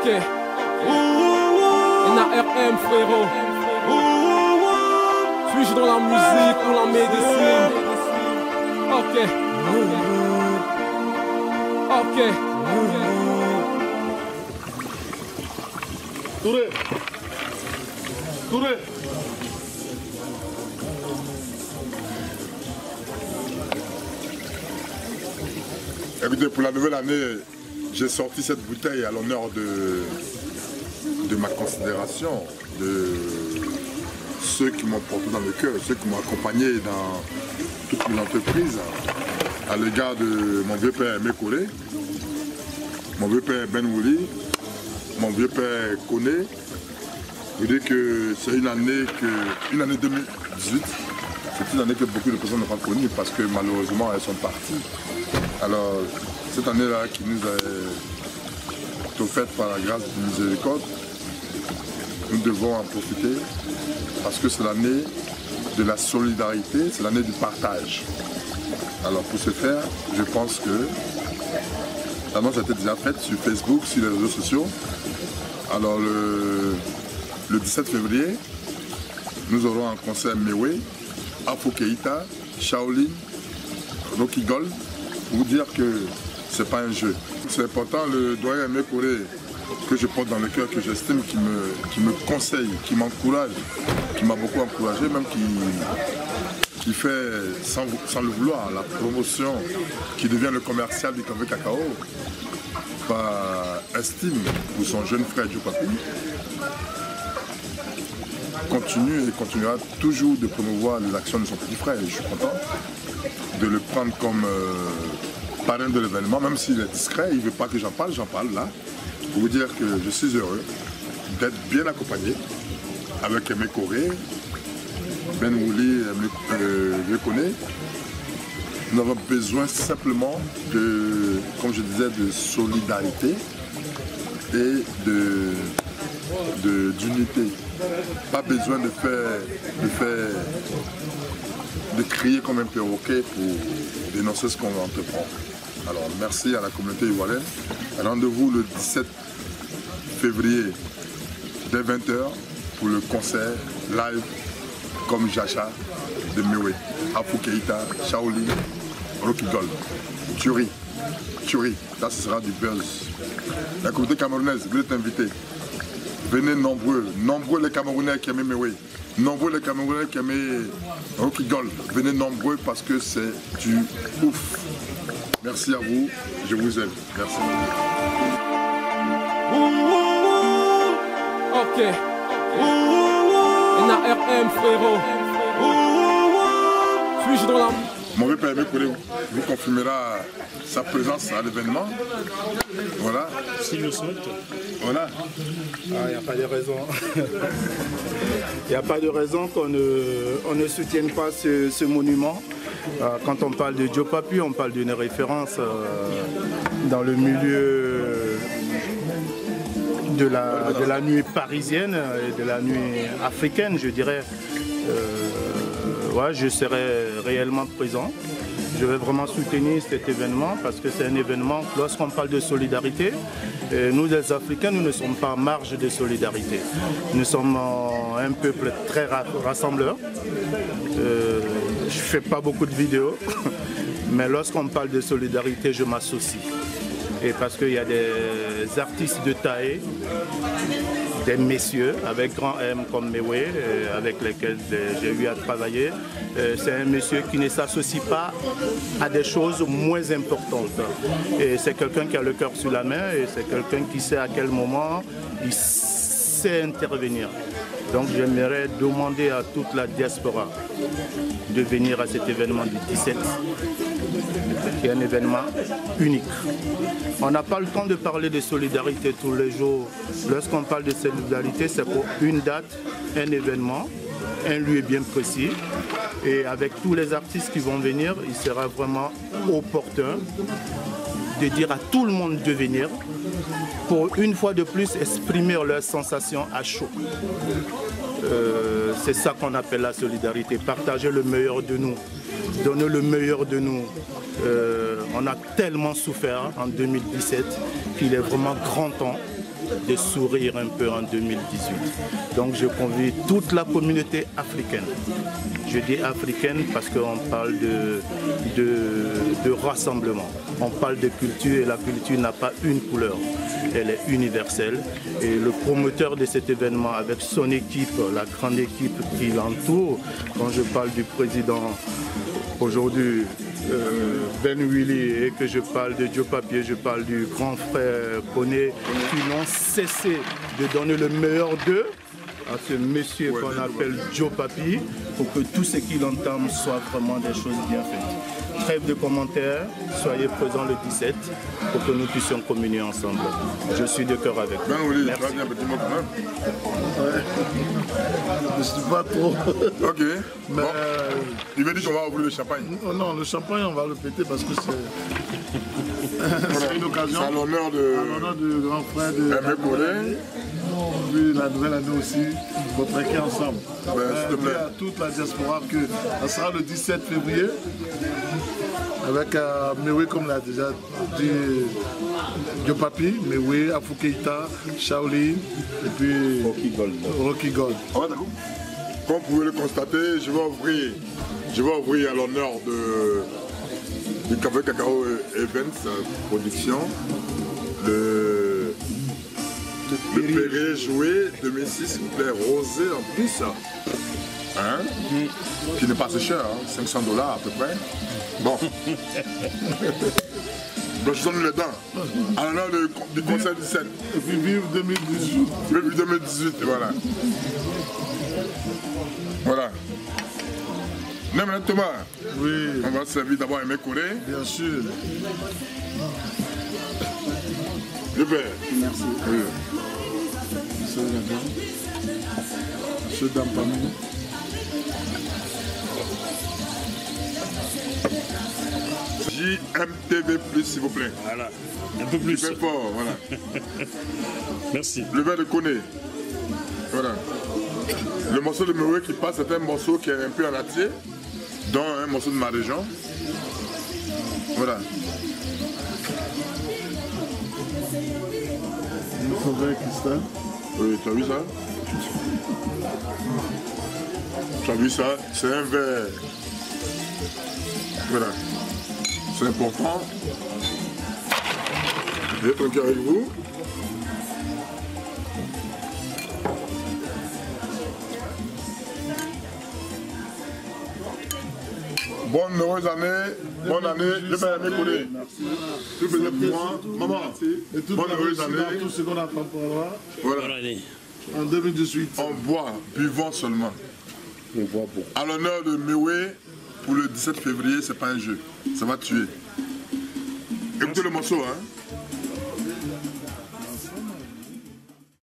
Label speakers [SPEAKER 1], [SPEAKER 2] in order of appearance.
[SPEAKER 1] Ok. NARM frérot. Suis-je dans la musique ou la médecine? Ok. Ok.
[SPEAKER 2] Touré. Touré. Écoutez, pour la nouvelle année, j'ai sorti cette bouteille à l'honneur de ma considération, de ceux qui m'ont porté dans le cœur, ceux qui m'ont accompagné dans toutes mes entreprises, à l'égard de mon vieux père Mékolé, mon vieux père Ben Wouli, mon vieux père Koné. Je veux dire que c'est une année 2018, c'est une année que beaucoup de personnes n'ont pas connue parce que malheureusement elles sont parties. Alors cette année-là qui nous est offerte par la grâce du miséricorde, nous devons en profiter parce que c'est l'année de la solidarité, c'est l'année du partage. Alors pour ce faire, je pense que l'annonce a été déjà faite sur Facebook, sur les réseaux sociaux. Alors le 17 février, nous aurons un concert Mewé, Afro Keita, Shaolin, Rocky Gold, pour vous dire que ce n'est pas un jeu. C'est important, le doyen Mékolé que je porte dans le cœur, que j'estime, qui me conseille, qui m'encourage, qui m'a beaucoup encouragé, même qui fait, sans le vouloir, la promotion, qui devient le commercial du café cacao, par estime pour son jeune frère Joe Papi, continue et continuera toujours de promouvoir les actions de son petit frère. Je suis content de le prendre comme parrain de l'événement, même s'il est discret, il ne veut pas que j'en parle là, pour vous dire que je suis heureux d'être bien accompagné avec Mékoré, Ben Wouli, Mékoné. Nous avons besoin simplement de, comme je disais, de solidarité et d'unité. Pas besoin de crier comme un perroquet pour dénoncer ce qu'on entreprend. Alors merci à la communauté ivoirienne. Rendez-vous le 17 février dès 20 h pour le concert live comme Jacha de Mewé, Afro Keita, Shaolin, Rocky Gold, Thury, ça ce sera du buzz. La communauté camerounaise, vous êtes invités. Venez nombreux les Camerounais qui aiment Mewé, nombreux les Camerounais qui aiment Rocky Gold. Venez nombreux parce que c'est du ouf. Merci à vous, je vous aime. Merci.
[SPEAKER 1] Ok. NARM frérot. Suis-je dans la...
[SPEAKER 2] Mon vieux père Mékolé vous confirmera sa présence à l'événement. Voilà.
[SPEAKER 3] S'il le souhaite.
[SPEAKER 2] Voilà.
[SPEAKER 3] Il n'y a pas de raison. Il n'y a pas de raison qu'on ne soutienne pas ce monument. Quand on parle de Joe Papi, on parle d'une référence dans le milieu de la nuit parisienne et de la nuit africaine, je dirais. Ouais, je serai réellement présent. Je vais vraiment soutenir cet événement parce que c'est un événement, lorsqu'on parle de solidarité, nous les Africains, nous ne sommes pas en marge de solidarité. Nous sommes un peuple très rassembleur. Je ne fais pas beaucoup de vidéos, mais lorsqu'on parle de solidarité, je m'associe. Et parce qu'il y a des artistes de taille, des messieurs avec grand M comme Mewé, avec lesquels j'ai eu à travailler. C'est un monsieur qui ne s'associe pas à des choses moins importantes. Et c'est quelqu'un qui a le cœur sur la main et c'est quelqu'un qui sait à quel moment il sait intervenir. Donc j'aimerais demander à toute la diaspora de venir à cet événement du 17, qui est un événement unique. On n'a pas le temps de parler de solidarité tous les jours. Lorsqu'on parle de solidarité, c'est pour une date, un événement, un lieu bien précis. Et avec tous les artistes qui vont venir, il sera vraiment opportun de dire à tout le monde de venir pour une fois de plus exprimer leurs sensations à chaud. C'est ça qu'on appelle la solidarité, partager le meilleur de nous, donner le meilleur de nous. On a tellement souffert en 2017 qu'il est vraiment grand temps de sourire un peu en 2018. Donc je convie toute la communauté africaine. Je dis africaine parce qu'on parle de rassemblement. On parle de culture et la culture n'a pas une couleur. Elle est universelle. Et le promoteur de cet événement avec son équipe, la grande équipe qui l'entoure, quand je parle du président aujourd'hui, Ben Willy, et que je parle de Joe Papier, je parle du grand frère Koné, qui n'ont cessé de donner le meilleur d'eux à ce monsieur qu'on appelle Joe Papi, pour que tout ce qu'il entame soit vraiment des choses bien faites. Trêve de commentaires, soyez présents le 17 pour que nous puissions communier ensemble. Je suis de cœur avec vous.
[SPEAKER 2] Ben Willy, tu vas dire un petit mot quand même?
[SPEAKER 4] Ouais. Je ne suis pas trop.
[SPEAKER 2] Ok.
[SPEAKER 4] Mais
[SPEAKER 2] bon. Il veut dire qu'on va ouvrir le champagne.
[SPEAKER 4] Non, le champagne, on va le péter parce que c'est une occasion.
[SPEAKER 2] C'est à l'honneur
[SPEAKER 4] du grand frère de
[SPEAKER 2] Koné.
[SPEAKER 4] Puis la nouvelle année aussi, on va traquer ensemble.
[SPEAKER 2] S'il te plaît.
[SPEAKER 4] À toute la diaspora que ça sera le 17 février avec Mewe, comme l'a déjà dit Joe Papi, Mewe, Afou Keïta, Shaolin et puis Rocky Gold.
[SPEAKER 2] Ah ouais, d'accord. Comme vous pouvez le constater, je vais ouvrir à l'honneur du Café Cacao Events Production le Perré joué 2006, s'il vous plaît, rosé en plus, hein? Qui n'est pas assez cher, hein? $500 à peu près. Bon. Blanchissons-nous les dents, à l'honneur du Conseil 17.
[SPEAKER 4] Et puis vive 2018.
[SPEAKER 2] Vive 2018, voilà. Voilà. Non, mais Thomas,
[SPEAKER 4] Oui,
[SPEAKER 2] on va se servir d'abord Aimé Koné.
[SPEAKER 4] bien sûr.
[SPEAKER 2] Le père.
[SPEAKER 4] Merci.
[SPEAKER 2] Oui.
[SPEAKER 4] Monsieur Nadam. Monsieur Dampamou.
[SPEAKER 2] JMTV+, s'il vous plaît.
[SPEAKER 5] Voilà, un peu plus.
[SPEAKER 2] Super fort, voilà.
[SPEAKER 5] Merci.
[SPEAKER 2] Le verre de Koné. Voilà. Le morceau de Mewe qui passe, c'est un morceau qui est un peu en entier, dont un morceau de ma région. Voilà.
[SPEAKER 4] Notre frère Christophe.
[SPEAKER 2] Oui, tu as vu ça? Tu as vu ça? C'est un verre. Voilà. C'est important. Je vais être tranquille avec vous. Bonne heureuse année, bonne année, je vais Aimé Koné. Tout plaisir pour moi, maman,
[SPEAKER 4] Et toute
[SPEAKER 2] bonne
[SPEAKER 4] la
[SPEAKER 2] heureuse
[SPEAKER 4] réussite
[SPEAKER 2] année.
[SPEAKER 4] dans tout ce qu'on attend pour avoir
[SPEAKER 2] Voilà.
[SPEAKER 5] Bonne année.
[SPEAKER 4] en 2018.
[SPEAKER 2] On boit, buvons seulement.
[SPEAKER 5] On voit bon.
[SPEAKER 2] À l'honneur de Mewe, pour le 17 février, c'est pas un jeu, ça va tuer. Écoutez le morceau, hein.